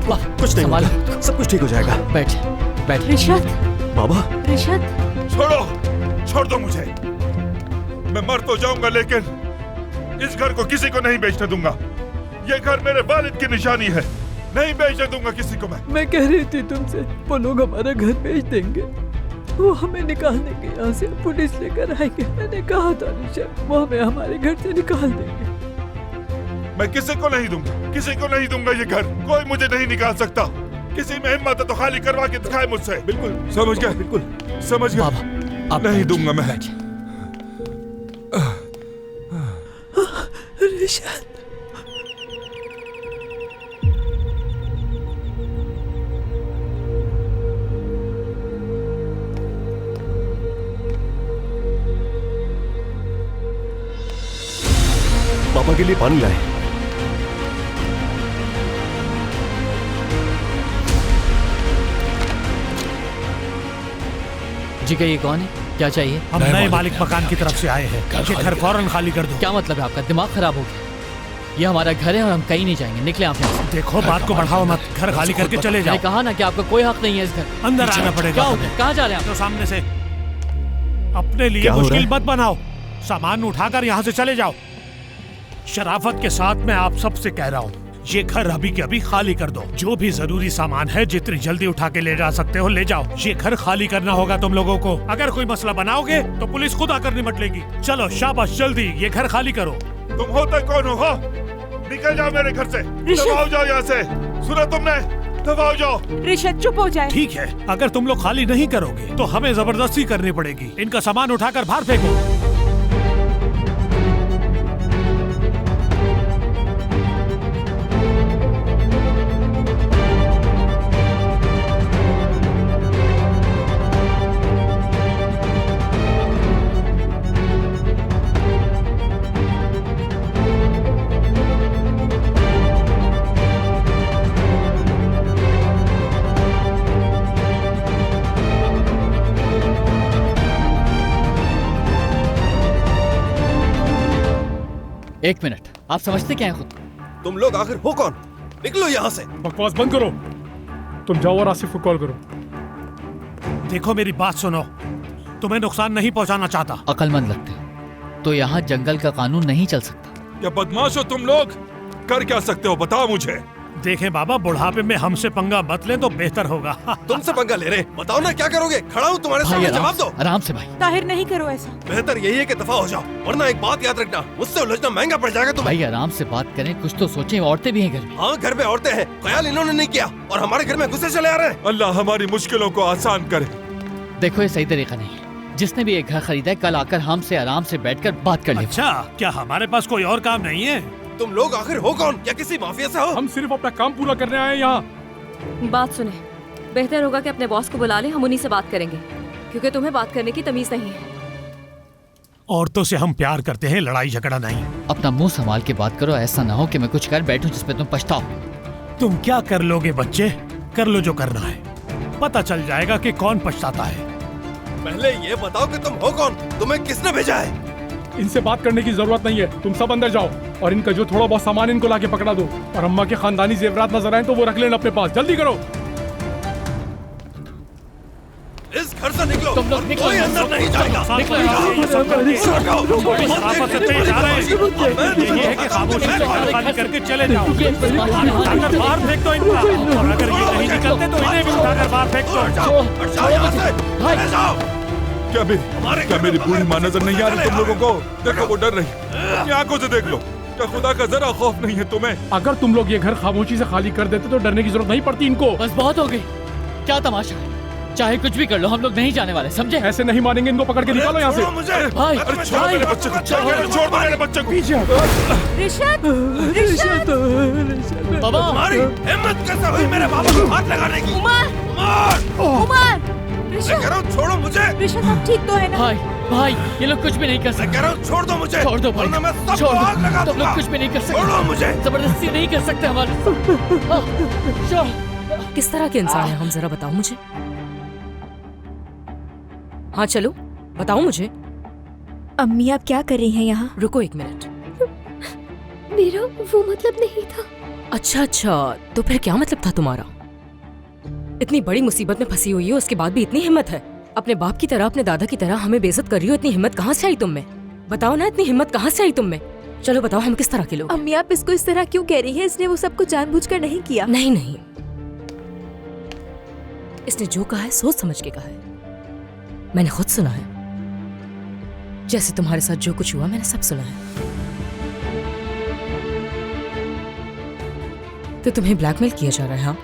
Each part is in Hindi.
आपको कुछ नहीं होगा, सब कुछ ठीक हो जाएगा। बैठ बैठ। रिशत, बाबा रिशत, छोड़ो, छोड़ दो मुझे। मैं मर तो जाऊंगा लेकिन इस घर को किसी को नहीं बेचने दूंगा। ये घर मेरे वालिद की निशानी है, नहीं बेचने दूंगा किसी को मैं कह रही थी तुमसे, वो लोग हमारा घर बेच देंगे, वो हमें निकालने के यहाँ से पुलिस लेकर आएंगे। मैंने कहा था निशा, वो हमें हमारे घर से निकाल देंगे। मैं किसी को नहीं दूंगा, किसी को नहीं दूंगा ये घर। कोई मुझे नहीं निकाल सकता। किसी में हिम्मत है तो खाली करवा के दिखाए मुझसे। बिल्कुल समझ गया, बिल्कुल समझ गया। बाबा आप नहीं दूंगा मैं। रिशत, पापा के लिए पानी लाए। जी का ये कौन है, क्या चाहिए? हम नए मालिक मकान की तरफ से आए हैं, ये घर फौरन खाली कर दो। क्या मतलब है आपका? दिमाग खराब हो गया? ये हमारा घर है और हम कहीं नहीं जाएंगे। निकले आप यहाँ से। देखो बात को बढ़ाओ मत, घर खाली करके चले जाओ। मैंने कहा ना कि आपका कोई हक नहीं है इस घर। अंदर आना पड़ेगा। क्या हो गया? कहाँ जा रहे हैं आप? तो सामने से अपने लिए क्या हो मुश्किल रहा मत बनाओ, सामान उठाकर यहाँ से चले जाओ। शराफत के साथ मैं आप सबसे कह रहा हूँ, ये घर अभी के अभी खाली कर दो। जो भी जरूरी सामान है जितनी जल्दी उठा के ले जा सकते हो ले जाओ। ये घर खाली करना होगा तुम लोगों को। अगर कोई मसला बनाओगे तो पुलिस खुद आकर निपट लेगी। चलो शाबाश, जल्दी ये घर खाली करो। तुम होते कौन हो? निकल जाओ मेरे घर से, दबाओ जाओ यहाँ से। सुना तुमने? दबाओ जाओ। रिशत चुप हो जाए। ठीक है, अगर तुम लोग खाली नहीं करोगे तो हमें जबरदस्ती करनी पड़ेगी। इनका सामान उठाकर बाहर फेंको। एक मिनट, आप समझते क्या है खुद? तुम लोग आखिर हो कौन? निकलो यहाँ से। बकवास बंद करो, तुम जाओ और आसिफ को कॉल करो। देखो मेरी बात सुनो, तुम्हें नुकसान नहीं पहुंचाना चाहता। अक्लमंद लगते हो तो यहाँ जंगल का कानून नहीं चल सकता। क्या बदमाश हो तुम लोग? कर क्या सकते हो बताओ मुझे। देखें बाबा, बुढ़ापे में हमसे पंगा मत ले तो बेहतर होगा। तुमसे पंगा ले रहे, बताओ ना क्या करोगे? खड़ा हूँ तुम्हारे भाई सामने, आराम जवाब से, दो। आराम से भाई। ताहिर नहीं करो ऐसा। बेहतर यही है कि दफा हो जाओ, वरना एक बात याद रखना, मुझसे उलझना महंगा पड़ जाएगा तुम्हें। भाई आराम से बात करें, कुछ तो सोचें। औरतें भी हैं घर में। हाँ, घर में औरतें हैं, ख्याल इन्होंने नहीं किया और हमारे घर में घुसे चले आ रहे हैं। अल्लाह हमारी मुश्किलों को आसान करे। देखो ये सही तरीका नहीं है। जिसने भी एक घर खरीदा है कल आकर हमसे आराम से बैठकर बात कर ले। अच्छा, क्या हमारे पास कोई और काम नहीं है? तुम लोग आखिर हो कौन? क्या किसी माफिया से हो? हम सिर्फ अपना काम पूरा करने आए हैं यहाँ। बात सुने, बेहतर होगा कि अपने बॉस को बुला ले, हम उन्हीं से बात करेंगे, क्योंकि तुम्हें बात करने की तमीज नहीं है। औरतों से हम प्यार करते हैं, लड़ाई झगड़ा नहीं। अपना मुंह संभाल के बात करो, ऐसा ना हो कि मैं कुछ कर बैठूं जिसपे तुम पछताओ। तुम क्या कर लोगे बच्चे? कर लो जो करना है, पता चल जाएगा कि कौन पछताता है। पहले ये बताओ कि तुम हो कौन? तुम्हें किसने भेजा है? इनसे बात करने की जरूरत नहीं है, तुम सब अंदर जाओ और इनका जो थोड़ा बहुत सामान इनको लाके पकड़ा दो। और अम्मा के खानदानी जेवरात नजर आए तो वो रख लेना अपने पास। जल्दी करो। इस घर से निकलो। तुम लोग निकलो। कोई अंदर नहीं जाएगा। निकलो यहाँ से, ये सब करके शराफत से तेज आ रहे हैं। ये है कि खामोशी से घर खाली करके चले जाओ। उठाकर बाहर फेंक दो इनको, और अगर ये नहीं निकलते तो इन्हें भी उठाकर बाहर फेंक दो। जाओ यहाँ से, चले जाओ। क्या मेरी बूढ़ी माँ नजर नहीं आ रही तुम लोगों को? देखो वो डर रही, अपनी आंखों से देख लो। क्या खुदा का जरा खौफ नहीं है तुम्हें? अगर तुम लोग ये घर खामोशी से खाली कर देते तो डरने की जरूरत नहीं पड़ती इनको। बस बहुत हो गई। क्या तमाशा है? चाहे कुछ भी कर लो, हम लोग नहीं जाने वाले, समझे? ऐसे नहीं मानेंगे, इनको पकड़ के निकालो यहाँ से। मुझे भाई छोड़ मेरे बच्चे को, छोड़ दो मेरे बच्चे को। पीछे रिशत, रिशत, बाबा तुम्हारी हिम्मत कैसे हुई मेरे बाबा को हाथ लगाने की? उमर, उमर, उमर, मैं रिशत, कह रहा हूँ छोड़ो मुझे। रिशत आप ठीक तो है ना? भाई भाई ये लोग कुछ भी नहीं कर मैं सकते। कह रहा हूँ छोड़ दो मुझे। छोड़ दो भाई, वरना मैं सबको छोड़ आग लगा दो। तुम लोग दूंगा। कुछ भी नहीं कर सकते। छोड़ो मुझे। जबरदस्ती नहीं कर सकते हमारे। किस तरह के इंसान है हम, जरा बताओ मुझे। हाँ चलो बताओ मुझे। अम्मी आप क्या कर रही हैं यहाँ? रुको एक मिनट। मेरा वो मतलब नहीं था। अच्छा अच्छा, तो फिर क्या मतलब था तुम्हारा? इतनी बड़ी मुसीबत में फंसी हुई हो, उसके बाद भी इतनी हिम्मत है? अपने बाप की तरह, अपने दादा की तरह हमें बेइज्जत कर रही हो। इतनी हिम्मत कहाँ से आई तुम में? बताओ ना, इतनी हिम्मत कहाँ से आई तुम में? चलो बताओ, हम किस तरह के लोग? अम्मी आप इसको इस तरह क्यों कह रही है? इसने वो सब कुछ जानबूझकर नहीं किया। नहीं नहीं, इसने जो कहा है सोच समझ के कहा है। मैंने खुद सुना है, जैसे तुम्हारे साथ जो कुछ हुआ मैंने सब सुना है। तो तुम्हें ब्लैकमेल किया जा रहा है? हाँ,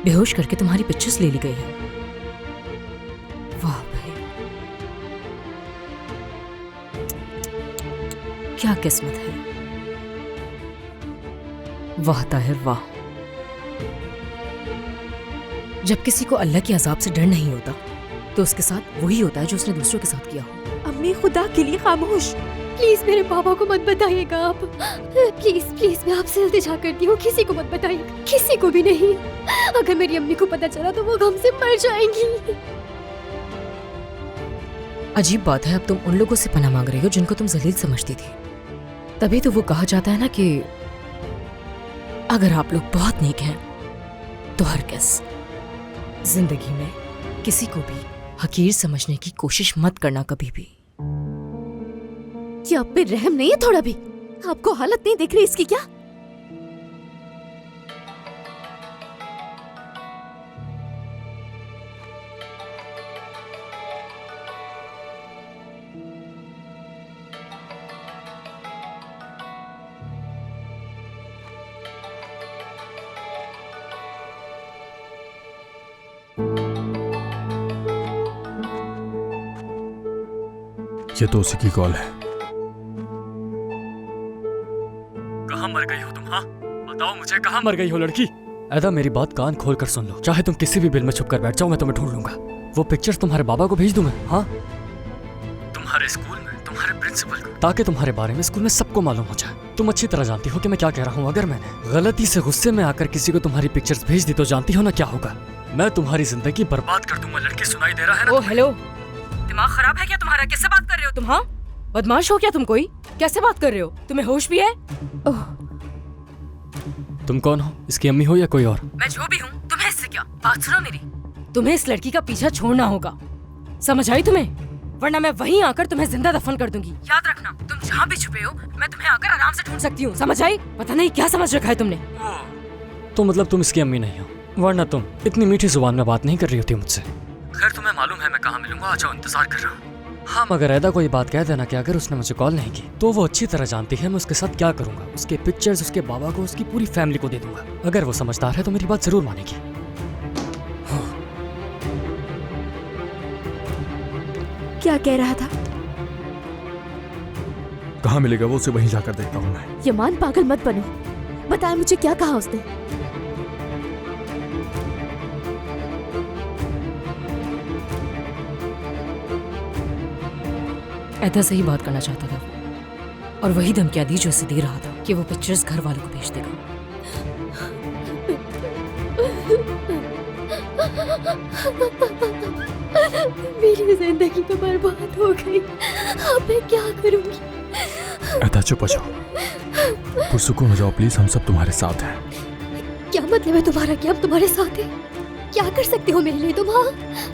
बेहोश करके तुम्हारी पिक्चर्स ले ली गई है। वाह भाई, क्या किस्मत है। वाह ताहिर वाह। जब किसी को अल्लाह के अजाब से डर नहीं होता तो उसके साथ वही होता है जो उसने दूसरों के साथ किया हो। अम्मी खुदा के लिए खामोश। प्लीज मेरे पापा को मत बताइएगा आप। प्लीज प्लीज मैं आपसे इल्तिजा करती हूँ, किसी को मत बताइएगा, किसी को भी नहीं। अगर मेरी अम्मी को पता चला तो वो गम से मर जाएंगी। अजीब बात है, अब तुम उन लोगों से पनाह मांग रही हो जिनको तुम जलील समझती थी। तभी तो वो कहा जाता है ना कि अगर आप लोग बहुत नेक हैं तो हरगिज़ जिंदगी में किसी को भी हकीर समझने की कोशिश मत करना कभी भी। क्या आप पे रहम नहीं है थोड़ा भी? आपको हालत नहीं दिख रही इसकी क्या? ये तो उसी की कॉल है। कहाँ मर गई हो तुम? हाँ बताओ मुझे, कहाँ मर गई हो लड़की? ऐदा मेरी बात कान खोल कर सुन लो, चाहे तुम किसी भी बिल में छुप कर बैठ जाओ, मैं तुम्हें ढूंढ लूंगा। वो पिक्चर्स तुम्हारे बाबा को भेज दूं मैं? हाँ, तुम्हारे स्कूल में तुम्हारे प्रिंसिपल को, ताकि तुम्हारे बारे में स्कूल में सबको मालूम हो जाए। तुम अच्छी तरह जानती हो कि मैं क्या कह रहा हूँ। अगर मैंने गलती से गुस्से में आकर किसी को तुम्हारी पिक्चर्स भेज दी तो जानती हो ना क्या होगा? मैं तुम्हारी जिंदगी बर्बाद कर दूंगा। लड़की सुनाई दे रहा है ना? ओ हेलो, दिमाग खराब है क्या तुम्हारा? कैसे बात कर रहे हो तुम? हाँ, बदमाश हो क्या तुम? कोई कैसे बात कर रहे हो? तुम्हें होश भी है? तुम कौन हो? इसकी अम्मी हो या कोई और? मैं जो भी हूँ, तुम्हें इससे क्या? बात सुनो मेरी, तुम्हें इस लड़की का पीछा छोड़ना होगा, समझ आई तुम्हें? वरना मैं वहीं आकर तुम्हें जिंदा दफन कर दूंगी। याद रखना, तुम जहाँ भी छुपे हो मैं तुम्हें आकर आराम से ढूंढ सकती हूँ, समझ आई? पता नहीं क्या समझ रखा है तुमने। तो मतलब तुम इसकी अम्मी नहीं हो, वरना तुम इतनी मीठी जुबान में बात नहीं कर रही होती मुझसे। खैर तुम्हें मालूम है मैं कहाँ मिलूंगा, आ जाओ, इंतजार कर रहा हूँ। हाँ मगर ऐदा कोई बात कह देना कि अगर उसने मुझे कॉल नहीं की तो वो अच्छी तरह जानती है मैं उसके साथ क्या करूंगा। उसके पिक्चर्स उसके बाबा को, उसकी पूरी फैमिली को दे दूंगा। अगर वो समझदार है तो मेरी बात जरूर मानेगी। क्या कह रहा था? कहाँ मिलेगा वो, उसे वहीं जाकर देखता हूँ मैं। यमान पागल मत बनो, बताया मुझे क्या कहा उसने? ऐदा से ही बात करना चाहता था और वही धमकियां दी जो उसे दे रहा था कि वो पिक्चर्स घर वालों को भेज देगा। मेरी जिंदगी तो बर्बाद हो गई, अब मैं क्या करूंगी? ऐदा चुप हो जाओ, पुरसुकून हो जाओ प्लीज, हम सब तुम्हारे साथ हैं। क्या मतलब है तुम्हारा कि हम तुम्हारे साथ हैं? क्या कर सकते हो मेरे लिए तुम? हाँ,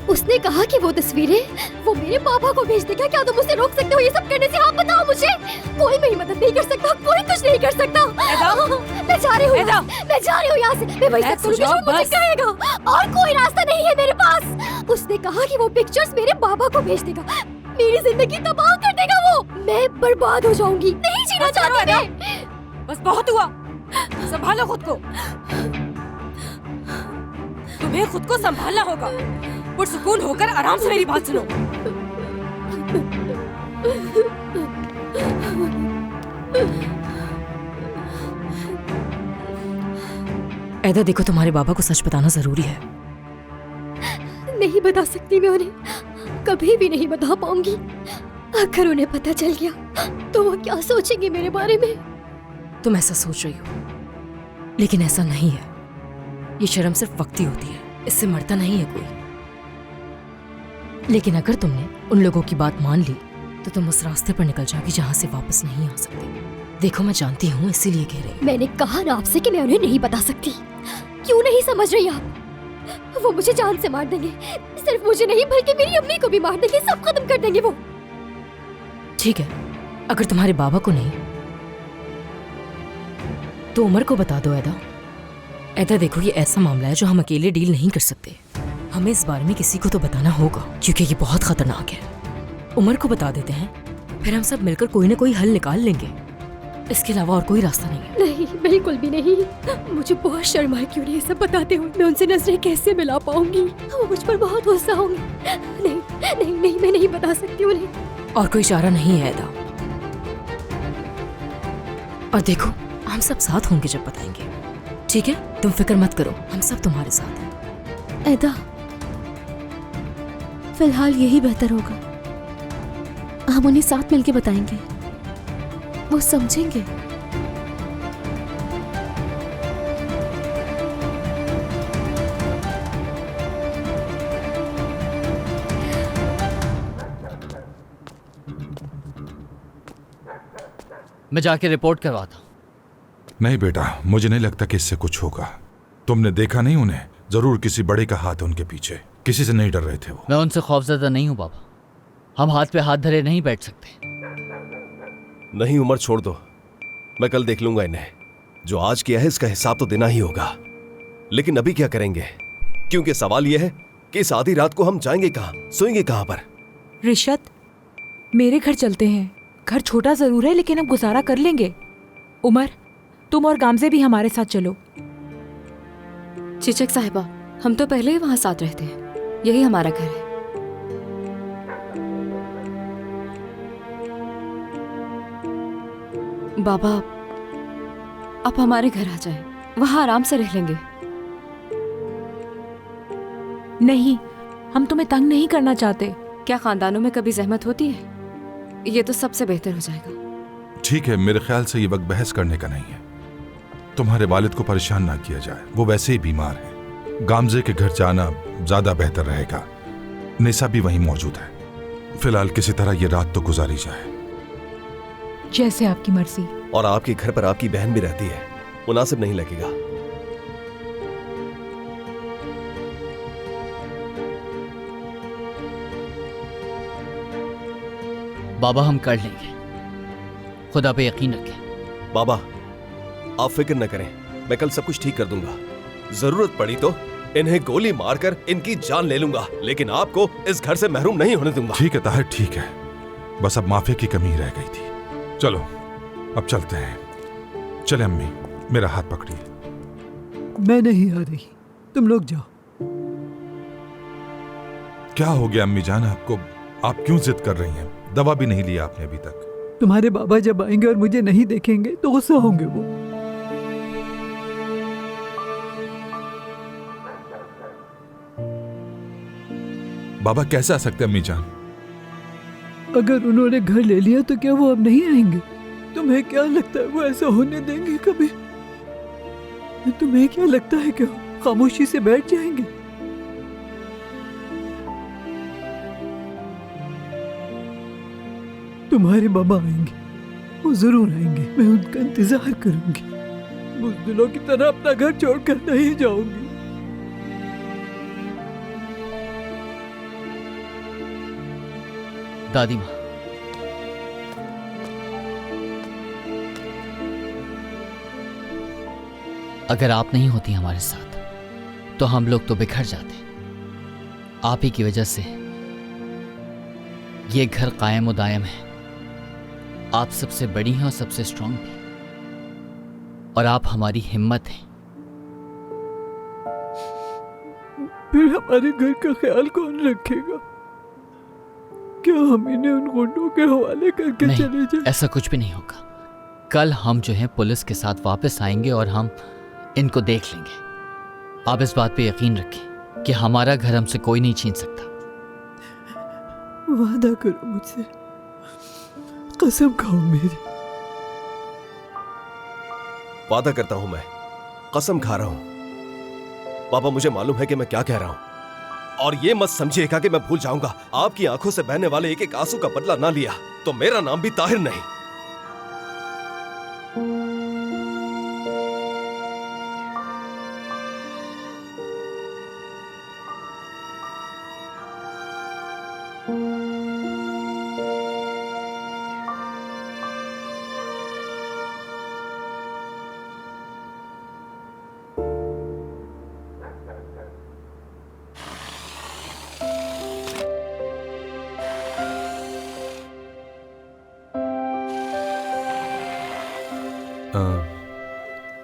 उसने कहा कि वो तस्वीरें वो मेरे पापा को भेज देगा, क्या तुम उसे रोक सकते हो ये सब करने से? हाँ बताओ मुझे, कोई मेरी मदद नहीं कर सकता, कोई कुछ नहीं कर सकता। मैं जा रही हूँ, मैं जा रही हूँ यहाँ से, मैं वही सब करूँगी जो मुझे कहेगा, और कोई रास्ता नहीं है मेरे पास। उसने कहा कि वो पिक्चर्स मेरे बाबा को भेज देगा, मेरी जिंदगी तबाह कर देगा वो, मैं बर्बाद हो जाऊंगी, नहीं जीना चाहती मैं। बस बहुत हुआ, संभालो खुद को, तुम्हें खुद को संभालना होगा। पुरसुकून होकर आराम से मेरी बात सुनो। ऐदा देखो, तुम्हारे बाबा को सच बताना जरूरी है। नहीं बता सकती मैं उन्हें, कभी भी नहीं बता पाऊंगी। अगर उन्हें पता चल गया तो वो क्या सोचेंगे मेरे बारे में? तुम ऐसा सोच रही हो, लेकिन ऐसा नहीं है। ये शर्म सिर्फ वक्ती होती है, इससे मरता नहीं है कोई। लेकिन अगर तुमने उन लोगों की बात मान ली तो तुम उस रास्ते पर निकल जाओगी जहां से वापस नहीं आ सकते। देखो मैं जानती हूँ, इसीलिए कह रही हूँ। मैंने कहा ना आपसे कि मैं उन्हें नहीं बता सकती। क्यों नहीं समझ रही आप? वो मुझे जान से मार देंगे। सिर्फ मुझे नहीं बल्कि मेरी अम्मी को भी मार देंगे, सब खत्म कर देंगे वो। ठीक है, अगर तुम्हारे बाबा को नहीं तो उमर को बता दो। ऐदा देखो, ये ऐसा मामला है जो हम अकेले डील नहीं कर सकते। हमें इस बारे में किसी को तो बताना होगा, क्योंकि ये बहुत खतरनाक है। उमर को बता देते हैं, फिर हम सब मिलकर कोई ना कोई हल निकाल लेंगे। इसके अलावा और कोई रास्ता नहीं है। नहीं, बिल्कुल भी नहीं। मुझे बहुत शर्म है क्यों नहीं ये सब बताते हुए। मैं उनसे नजरें कैसे मिला पाऊंगी? वो मुझ पर बहुत गुस्सा होंगे। नहीं नहीं नहीं, मैं नहीं बता सकती उन्हें। और कोई चारा नहीं है ऐदा। और देखो, हम सब साथ होंगे जब बताएंगे, ठीक है? तुम फिक्र मत करो, हम सब तुम्हारे साथ हैं। ऐदा, फिलहाल यही बेहतर होगा। हम उन्हें साथ मिलके बताएंगे, वो समझेंगे। मैं जाके रिपोर्ट करवाता हूँ। नहीं बेटा, मुझे नहीं लगता कि इससे कुछ होगा। तुमने देखा नहीं उन्हें? जरूर किसी बड़े का हाथ है उनके पीछे। किसी से नहीं डर रहे थे वो। मैं उनसे खौफजदा नहीं हूँ बाबा। हम हाथ पे हाथ धरे नहीं बैठ सकते। नहीं उमर, छोड़ दो, मैं कल देख लूंगा इन्हें। जो आज किया है इसका हिसाब तो देना ही होगा। लेकिन अभी क्या करेंगे? क्योंकि सवाल यह है कि इस आधी रात को हम जाएंगे कहाँ, सोएंगे कहाँ पर? रिशत, मेरे घर चलते हैं। घर छोटा जरूर है लेकिन अब गुजारा कर लेंगे। उमर, तुम और गामजे भी हमारे साथ चलो। चिचक साहिबा, हम तो पहले ही वहां साथ रहते हैं। यही हमारा घर है। बाबा, आप हमारे घर आ जाएं। वहां आराम से रह लेंगे। नहीं, हम तुम्हें तंग नहीं करना चाहते। क्या खानदानों में कभी जहमत होती है? ये तो सबसे बेहतर हो जाएगा। ठीक है, मेरे ख्याल से ये वक्त बहस करने का नहीं है। तुम्हारे वालिद को परेशान ना किया जाए, वो वैसे ही बीमार है। गामजे के घर जाना ज्यादा बेहतर रहेगा। निसा भी वहीं मौजूद है। फिलहाल किसी तरह ये रात तो गुजारी जाए। जैसे आपकी मर्जी। और आपके घर पर आपकी बहन भी रहती है, मुनासिब नहीं लगेगा। बाबा, हम कर लेंगे, खुदा पे यकीन रखें। बाबा, आप फिक्र न करें, मैं कल सब कुछ ठीक कर दूंगा। जरूरत पड़ी तो इन्हें गोली मारकर इनकी जान ले लूंगा, लेकिन आपको इस घर से महरूम नहीं होने दूंगा। ठीक है ताहिर, ठीक है। बस अब माफी की कमी रह गई थी। चलो अब चलते हैं। चले अम्मी, मेरा हाथ पकड़िए। मैं नहीं आ रही, तुम लोग जाओ। क्या हो गया अम्मी जान आपको? आप क्यों जिद कर रही हैं? दवा भी नहीं लिया आपने अभी तक। तुम्हारे बाबा जब आएंगे और मुझे नहीं देखेंगे तो गुस्सा होंगे वो। बाबा कैसे आ सकते अम्मी जान? अगर उन्होंने घर ले लिया तो क्या वो अब नहीं आएंगे? तुम्हें क्या लगता है वो ऐसा होने देंगे कभी? तुम्हें क्या लगता है कि खामोशी से बैठ जाएंगे? तुम्हारे बाबा आएंगे, वो जरूर आएंगे। मैं उनका इंतजार करूंगी। बुज़दिलों की तरह अपना घर छोड़कर नहीं जाऊंगी। दादी माँ, अगर आप नहीं होती हमारे साथ तो हम लोग तो बिखर जाते। आप ही की वजह से ये घर कायम और दायम है। आप सबसे बड़ी हैं और सबसे स्ट्रांग भी, और आप हमारी हिम्मत हैं। फिर हमारे घर का ख्याल कौन रखेगा? क्या हम इन्हें उन गुंडों के हवाले करके नहीं, चले जाएं? ऐसा कुछ भी नहीं होगा। कल हम जो है पुलिस के साथ वापस आएंगे और हम इनको देख लेंगे। आप इस बात पे यकीन रखें कि हमारा घर हमसे कोई नहीं छीन सकता। वादा करो मुझसे, कसम खाओ मेरी। वादा करता हूं, मैं कसम खा रहा हूं। पापा, मुझे मालूम है कि मैं क्या कह रहा हूं, और ये मत समझिएगा कि मैं भूल जाऊंगा। आपकी आंखों से बहने वाले एक एक आंसू का बदला ना लिया तो मेरा नाम भी ताहिर नहीं।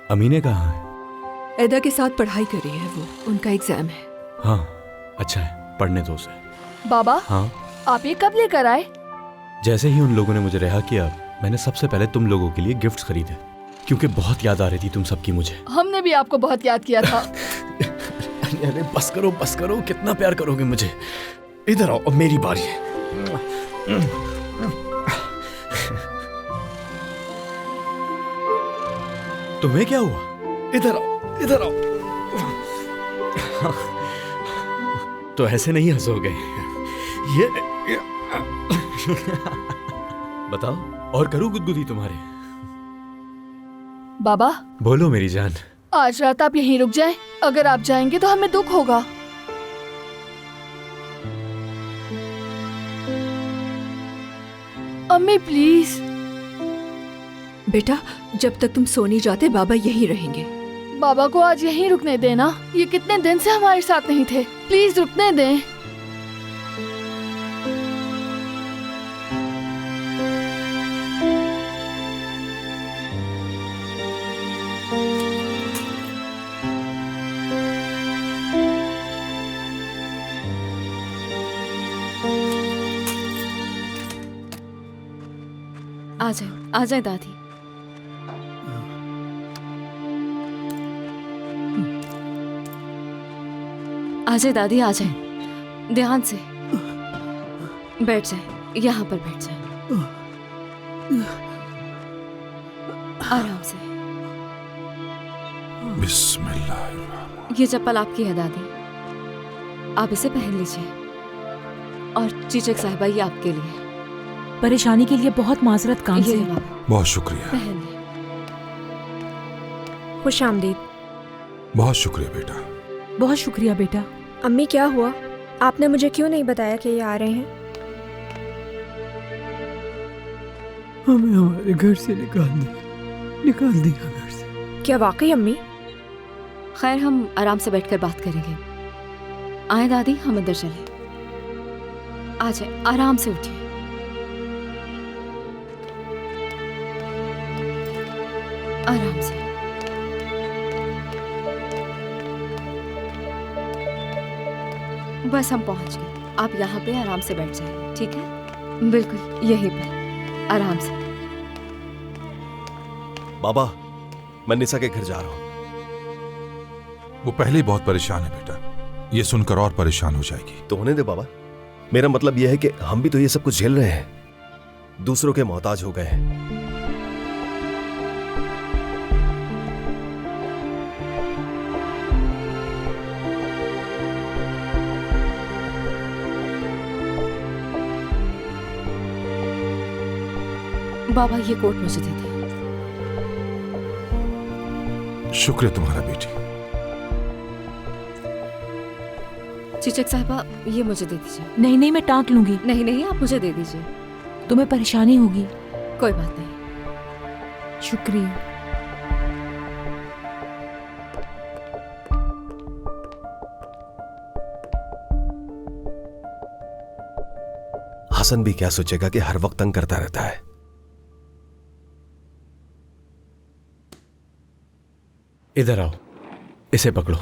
अमीने कहाँ है? एदा के साथ पढ़ाई कर रही है वो, उनका एग्जाम है। हाँ अच्छा है, पढ़ने दो उसे। बाबा हाँ आप ये कब लेकर आए? जैसे ही उन लोगों ने मुझे रिहा किया, मैंने सबसे पहले तुम लोगों के लिए गिफ्ट्स खरीदे, क्योंकि बहुत याद आ रही थी तुम सबकी मुझे। हमने भी आपको बहुत याद किया था। अरे बस करो, कितना प्यार करोगे मुझे। इधर आओ, अब मेरी बारी है। तुम्हें क्या हुआ? इधर आओ। तो ऐसे नहीं हंसोगे। ये बताओ, और करूं गुदगुदी तुम्हारे? बाबा बोलो मेरी जान। आज रात आप यहीं रुक जाएं। अगर आप जाएंगे तो हमें दुख होगा। अम्मी प्लीज। बेटा जब तक तुम सो नहीं जाते बाबा यहीं रहेंगे। बाबा को आज यहीं रुकने देना। ये कितने दिन से हमारे साथ नहीं थे, प्लीज रुकने दें। आ जाए दादी। आ जाए दादी, आ जाए। ध्यान से बैठ जाए, यहाँ पर बैठ जाए। आराम से। बिस्मिल्लाह। ये चप्पल आपकी है दादी, आप इसे पहन लीजिए। और चीचक साहिबा ये आपके लिए। परेशानी के लिए बहुत माजरत काम से। बहुत शुक्रिया। पहन ले। खुश आमदीद। बहुत शुक्रिया बेटा। बहुत शुक्रिया बेटा। अम्मी क्या हुआ? आपने मुझे क्यों नहीं बताया कि ये आ रहे हैं? हमें हमारे घर से निकाल दिया घर से। क्या वाकई अम्मी? खैर हम आराम से बैठकर बात करेंगे। आए दादी, हम अंदर चले। आ जाए, आराम से उठिए। आराम से। बस हम पहुंच गए। आप यहाँ पे आराम से बैठ जाइए, ठीक है? बिल्कुल यहीं पे आराम से। बाबा मैं निशा के घर जा रहा हूँ। वो पहले ही बहुत परेशान है बेटा, ये सुनकर और परेशान हो जाएगी। तो होने दे बाबा। मेरा मतलब यह है कि हम भी तो ये सब कुछ झेल रहे हैं, दूसरों के मोहताज हो गए हैं। बाबा ये कोट मुझे दे दे। शुक्र तुम्हारा बेटी। चीचक साहिबा ये मुझे दे दीजिए। नहीं मैं टांक लूंगी। नहीं आप मुझे दे दीजिए। तुम्हें परेशानी होगी। कोई बात नहीं। शुक्रिया। हसन भी क्या सोचेगा कि हर वक्त तंग करता रहता है। इधर आओ, इसे पकड़ो।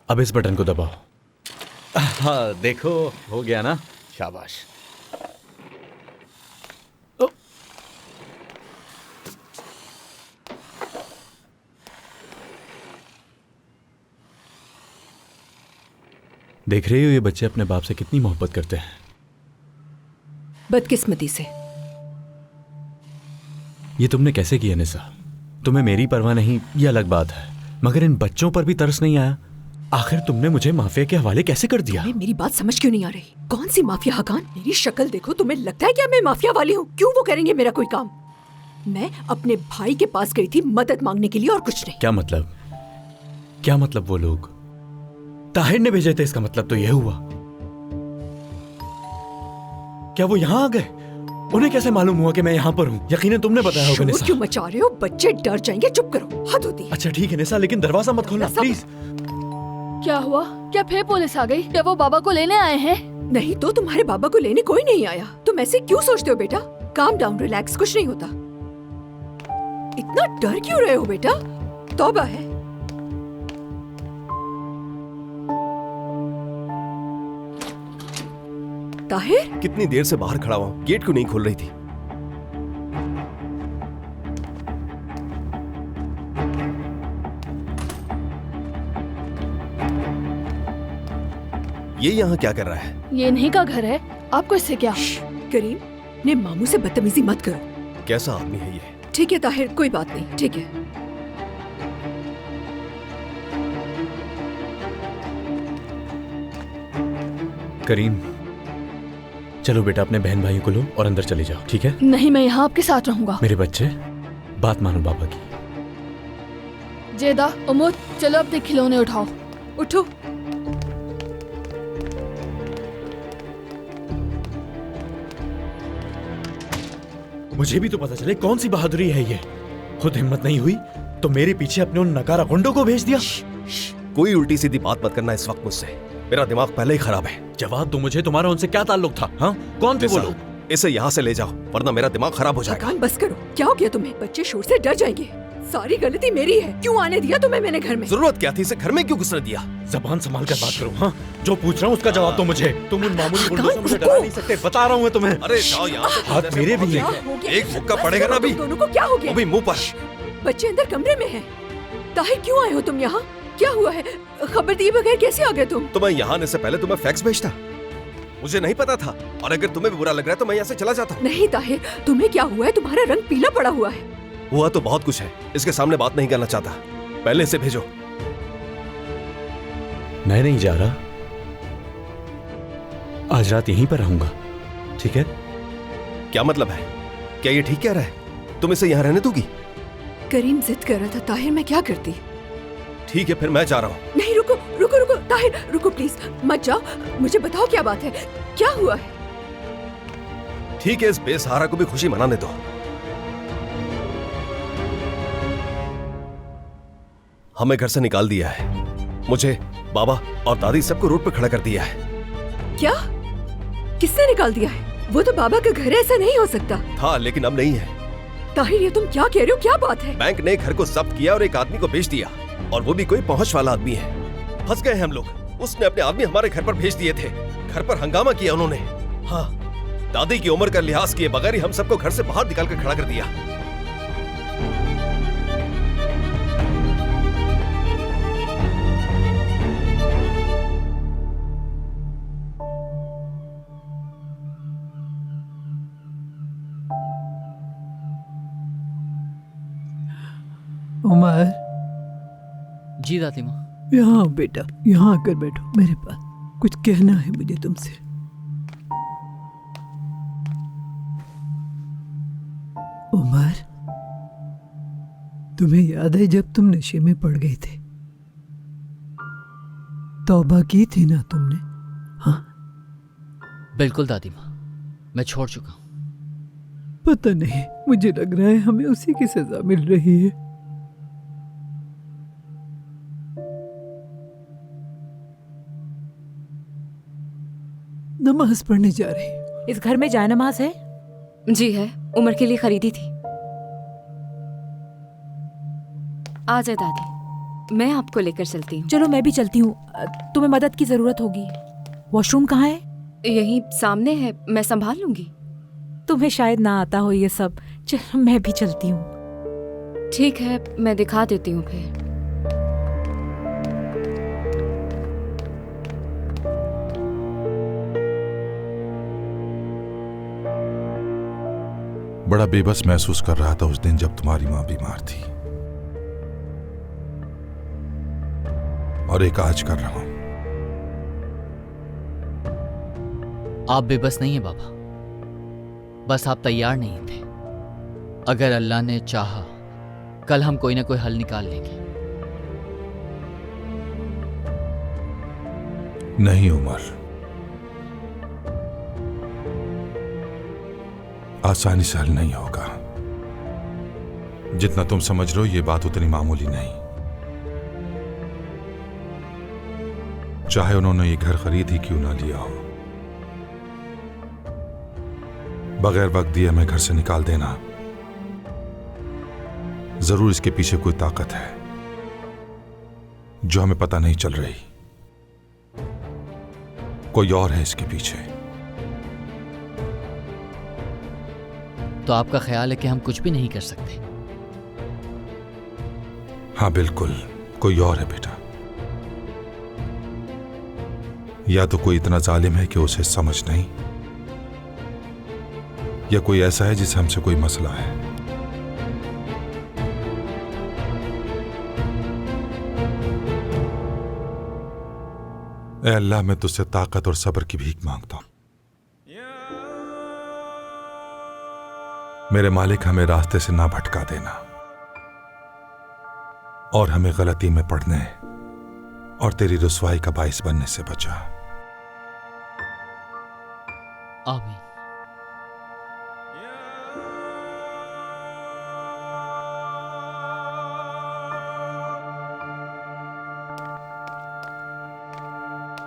अब इस बटन को दबाओ। हाँ देखो, हो गया ना? शाबाश। देख रहे हो ये बच्चे अपने बाप से कितनी मोहब्बत करते हैं। बदकिस्मती से। ये तुमने कैसे किया निशा? तुम्हें मेरी परवाह नहीं, ये अलग बात है, मगर इन बच्चों पर भी तरस नहीं आया? आखिर तुमने मुझे माफिया के हवाले कैसे कर दिया? मेरी बात समझ क्यों नहीं आ रही? कौन सी माफिया हकान? मेरी शक्ल देखो, तुम्हें लगता है क्या मैं माफिया वाली हूँ? क्यों वो करेंगे मेरा कोई काम? मैं अपने भाई के पास गई थी मदद मांगने के लिए और कुछ नहीं। क्या मतलब? क्या मतलब? वो लोग ताहिर ने भेजे थे, इसका मतलब तो यह हुआ। क्या वो यहाँ आ गए? उन्हें कैसे मालूम हुआ कि मैं यहाँ पर हूँ? यकीनन तुमने बताया होगा शोर निसा। क्यों मचा रहे हो? बच्चे डर जाएंगे, चुप करो, हद होती है। अच्छा ठीक है निसा, लेकिन दरवाजा मत खोलना प्लीज। क्या हुआ? क्या फिर पुलिस आ गई? क्या वो बाबा को लेने आए हैं? नहीं तो तुम्हारे बाबा को लेने कोई नहीं आया। तुम ऐसे क्यों सोचते हो बेटा? काम डाउन, रिलैक्स, कुछ नहीं होता। इतना डर क्यों रहे हो बेटा? तौबा है। ताहिर, कितनी देर से बाहर खड़ा हूँ, गेट क्यों नहीं खोल रही थी? ये यहाँ क्या कर रहा है? ये इन्हीं का घर है, आपको इससे क्या? करीम ने मामू से बदतमीजी मत करो। कैसा आदमी है ये? ठीक है ताहिर, कोई बात नहीं, ठीक है। करीम, चलो बेटा अपने बहन भाइयों को लो और अंदर चले जाओ, ठीक है? नहीं, मैं यहाँ आपके साथ रहूंगा। मेरे बच्चे, बात मानो बाबा की। जेदा, उमर, चलो अपने खिलौने उठाओ। उठो। मुझे भी तो पता चले कौन सी बहादुरी है ये। खुद हिम्मत नहीं हुई तो मेरे पीछे अपने उन नकारा गुंडों को भेज दिया। कोई उल्टी सीधी बात मत करना इस वक्त मुझसे, मेरा दिमाग पहले ही खराब है। जवाब दो मुझे, तुम्हारा उनसे क्या ताल्लुक था? हाँ, कौन थे वो लोग? इसे यहाँ से ले जाओ वरना मेरा दिमाग खराब हो जाएगा। कान बस करो, क्या हो गया तुम्हें? बच्चे शोर से डर जाएंगे। सारी गलती मेरी है, क्यों आने दिया तुम्हें मैंने घर में? जरूरत क्या थी? इसे घर में क्यों घुसने दिया? जबान संभाल कर बात करो। हाँ, जो पूछ रहा हूँ उसका जवाब दो मुझे। तुम उन मामूली गुंडों से मुझे डरा नहीं सकते, बता रहा हूँ मैं तुम्हें। अरे जाओ यहाँ से। हाथ मेरे भी हैं। एक मुक्का पड़ेगा ना अभी। दोनों को क्या हो गया? अभी मुंह पर। बच्चे अंदर कमरे में हैं। ताहिर क्यों आए हो तुम यहाँ? क्या हुआ है? खबर दिए बगैर कैसे आ गए तुम? तो मैं यहाँ आने से पहले तुम्हें फैक्स भेजता, मुझे नहीं पता था। और अगर तुम्हें भी बुरा लग रहा है तो मैं यहाँ से चला जाता हूँ। नहीं ताहिर, तुम्हें क्या हुआ है? तुम्हारा रंग पीला पड़ा हुआ है। हुआ तो बहुत कुछ है, इसके सामने बात नहीं करना चाहता। पहले इसे भेजो। मैं नहीं जा रहा, आज रात यहीं पर रहूंगा, ठीक है? क्या मतलब है? क्या ये ठीक कह रहा है? तुम इसे यहाँ रहने दोगी? करीम जिद कर रहा था ताहिर, मैं क्या करती? ठीक है फिर मैं जा रहा हूँ। नहीं रुको रुको रुको ताहिर, रुको प्लीज मत जाओ। मुझे बताओ क्या बात है, क्या हुआ है? ठीक है, इस बेसहारा को भी खुशी मनाने दो। हमें घर से निकाल दिया है, मुझे, बाबा और दादी सबको रोड पर खड़ा कर दिया है। क्या? किसने निकाल दिया है? वो तो बाबा का घर है, ऐसा नहीं हो सकता था, लेकिन अब नहीं है। ताहिर ये तुम क्या कह रहे हो? क्या बात है? बैंक ने घर को जब्त किया और एक आदमी को बेच दिया, और वो भी कोई पहुंच वाला आदमी है। फंस गए हम लोग। उसने अपने आदमी हमारे घर पर भेज दिए थे, घर पर हंगामा किया उन्होंने। हाँ, दादी की उम्र का लिहाज किए बगैर ही हम सबको घर से बाहर निकाल कर खड़ा कर दिया। उमर, जी दादी माँ। यहाँ बेटा, यहाँ आकर बैठो मेरे पास, कुछ कहना है मुझे तुमसे। उमर, तुम्हें याद है जब तुम नशे में पड़ गए थे? तौबा की थी ना तुमने? हाँ बिल्कुल दादी माँ, मैं छोड़ चुका हूँ। पता नहीं, मुझे लग रहा है हमें उसी की सजा मिल रही है। नमाज पढ़ने जा रही। इस घर में जायनमाज है? जी है, उमर के लिए खरीदी थी। आ जाए दादी, मैं आपको लेकर चलती हूँ। चलो मैं भी चलती हूँ, तुम्हें मदद की जरूरत होगी। वॉशरूम कहाँ है? यहीं सामने है, मैं संभाल लूंगी। तुम्हें शायद ना आता हो ये सब। चलो मैं भी चलती हूँ। ठीक है, मैं दिखा देती हूँ फिर। बड़ा बेबस महसूस कर रहा था उस दिन जब तुम्हारी माँ बीमार थी, और एक आज कर रहा हूं। आप बेबस नहीं है बाबा, बस आप तैयार नहीं थे। अगर अल्लाह ने चाहा कल हम कोई ना कोई हल निकाल लेंगे। नहीं उमर, आसानी से हल नहीं होगा। जितना तुम समझ रहे हो ये बात उतनी मामूली नहीं। चाहे उन्होंने ये घर खरीद ही क्यों ना लिया हो, बगैर वक्त दिए हमें घर से निकाल देना, जरूर इसके पीछे कोई ताकत है जो हमें पता नहीं चल रही। कोई और है इसके पीछे। तो आपका ख्याल है कि हम कुछ भी नहीं कर सकते? हाँ बिल्कुल, कोई और है बेटा। या तो कोई इतना जालिम है कि उसे समझ नहीं, या कोई ऐसा है जिसे हमसे कोई मसला है। ऐ अल्लाह, मैं तुझसे ताकत और सब्र की भीख मांगता हूं। मेरे मालिक, हमें रास्ते से ना भटका देना और हमें गलती में पड़ने और तेरी रुसवाई का बाइस बनने से बचा। आमीन।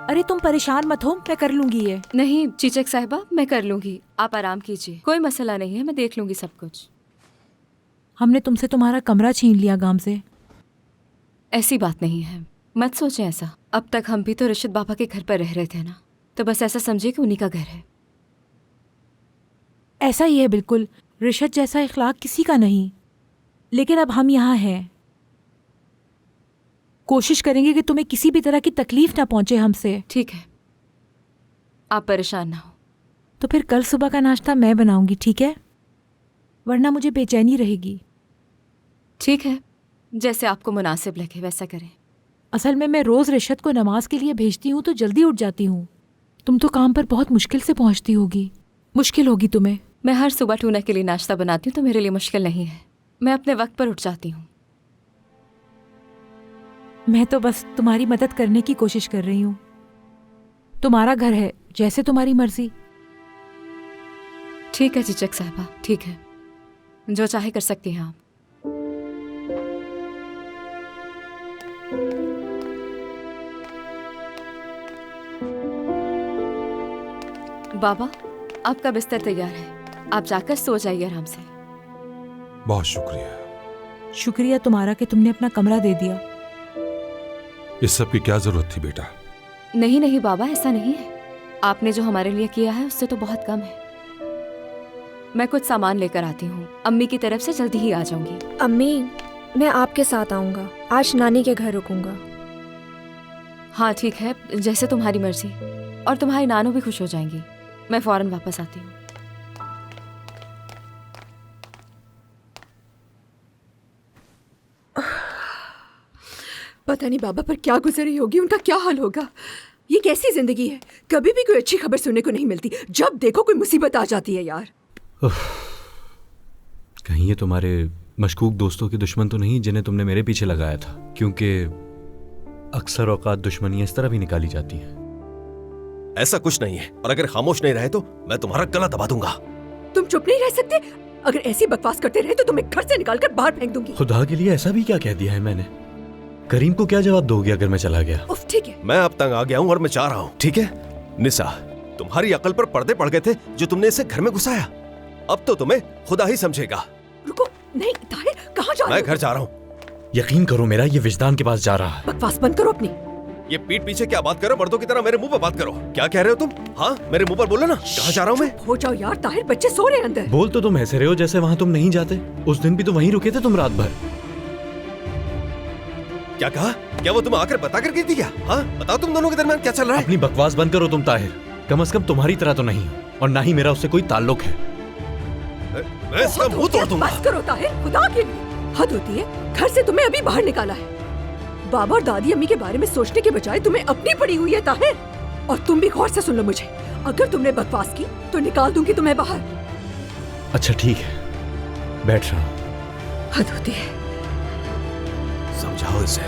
अरे तुम परेशान मत हो, मैं कर लूंगी ये। नहीं चीचक साहिबा, मैं कर लूंगी, आप आराम कीजिए, कोई मसला नहीं है, मैं देख लूंगी सब कुछ। हमने तुमसे तुम्हारा कमरा छीन लिया गाम से। ऐसी बात नहीं है, मत सोचें ऐसा। अब तक हम भी तो रिशद बाबा के घर पर रह रहे थे ना, तो बस ऐसा समझिए कि उन्हीं का घर है। ऐसा ही है बिल्कुल, रिशद जैसा इखलाक किसी का नहीं। लेकिन अब हम यहाँ हैं, कोशिश करेंगे कि तुम्हें किसी भी तरह की तकलीफ ना पहुंचे हमसे। ठीक है, आप परेशान ना हो। तो फिर कल सुबह का नाश्ता मैं बनाऊंगी, ठीक है? वरना मुझे बेचैनी रहेगी। ठीक है, जैसे आपको मुनासिब लगे वैसा करें। असल में मैं रोज रिशद को नमाज के लिए भेजती हूँ तो जल्दी उठ जाती हूँ। तुम तो काम पर बहुत मुश्किल से पहुँचती होगी, मुश्किल होगी तुम्हें। मैं हर सुबह टूना के लिए नाश्ता बनाती हूँ तो मेरे लिए मुश्किल नहीं है, मैं अपने वक्त पर उठ जाती हूँ। मैं तो बस तुम्हारी मदद करने की कोशिश कर रही हूँ। तुम्हारा घर है, जैसे तुम्हारी मर्जी। ठीक है चीचक साहिबा, ठीक है, जो चाहे कर सकती हैं आप। बाबा, आपका बिस्तर तैयार है, आप जाकर सो जाइए आराम से। बहुत शुक्रिया। शुक्रिया तुम्हारा कि तुमने अपना कमरा दे दिया। इस सब की क्या जरूरत थी बेटा? नहीं नहीं बाबा, ऐसा नहीं है, आपने जो हमारे लिए किया है उससे तो बहुत कम है। मैं कुछ सामान लेकर आती हूँ, अम्मी की तरफ से जल्दी ही आ जाऊंगी। अम्मी, मैं आपके साथ आऊंगा, आज नानी के घर रुकूंगा। हाँ ठीक है, जैसे तुम्हारी मर्जी, और तुम्हारी नानू भी खुश हो जाएंगी। मैं फौरन वापस आती हूँ। पता नहीं बाबा पर क्या गुजरी होगी, उनका क्या हाल होगा। ये कैसी जिंदगी है, कभी भी कोई अच्छी खबर सुनने को नहीं मिलती, जब देखो कोई मुसीबत आ जाती है यार। कहीं ये तुम्हारे मशकूक दोस्तों के दुश्मन तो नहीं जिन्हें तुमने मेरे पीछे लगाया था? क्योंकि अक्सर औकात दुश्मनियां इस तरह भी निकाली जाती हैं। ऐसा कुछ नहीं है, और अगर खामोश नहीं रहे तो मैं तुम्हारा गला दबा दूंगा। तुम चुप नहीं रह सकते? अगर ऐसी बकवास करते रहे तो तुम्हें घर से निकालकर बाहर फेंक दूंगी। खुदा के लिए ऐसा भी क्या कह दिया है मैंने? करीम को क्या जवाब दोगे अगर मैं चला गया? उफ, ठीक है, मैं अब तंग आ गया हूँ और मैं चाह रहा हूँ। ठीक है निसा, तुम्हारी अकल पर पर्दे पड़ गए थे जो तुमने इसे घर में घुसाया। अब तो तुम्हें खुदा ही समझेगा। रुको, नहीं ताहिर, कहाँ जा रहे हो? मैं घर जा रहा हूँ। यकीन करो, मेरा ये विजदान के पास जा रहा है। बकवास बंद करो अपनी। ये पीठ पीछे क्या बात करो, मर्दों की तरह मेरे मुंह पर बात करो। क्या कह रहे हो तुम? हाँ, मेरे मुंह पर बोलो ना, कहाँ जा रहा हूँ मैं? हो जाओ यार ताहिर, बच्चे सो रहे हैं अंदर। बोल तो तुम ऐसे रहे हो जैसे वहाँ तुम नहीं जाते। उस दिन भी तो वहीं रुके थे तुम रात भर। क्या कहा? क्या वो तुम आकर बता कर गई थी क्या? हाँ बताओ, तुम दोनों के दरमियान क्या चल रहा है? अपनी बकवास बंद करो तुम ताहिर, कम से कम तुम्हारी तरह तो नहीं, और ना ही मेरा उससे कोई ताल्लुक है। मैं इसका मुंह तोड़ दूंगा। बस करो ताहिर, खुदा के लिए हद होती है। घर से तुम्हें अभी बाहर निकाला है, बाबा और दादी अम्मी के बारे में सोचने के बजाय तुम्हें अपनी पड़ी हुई है ताहिर। और तुम भी गौर से सुन लो मुझे, अगर तुमने बकवास की तो निकाल दूंगी तुम्हें बाहर। अच्छा ठीक है, बैठ रहा हूँ। हद होती है। समझाओ इसे।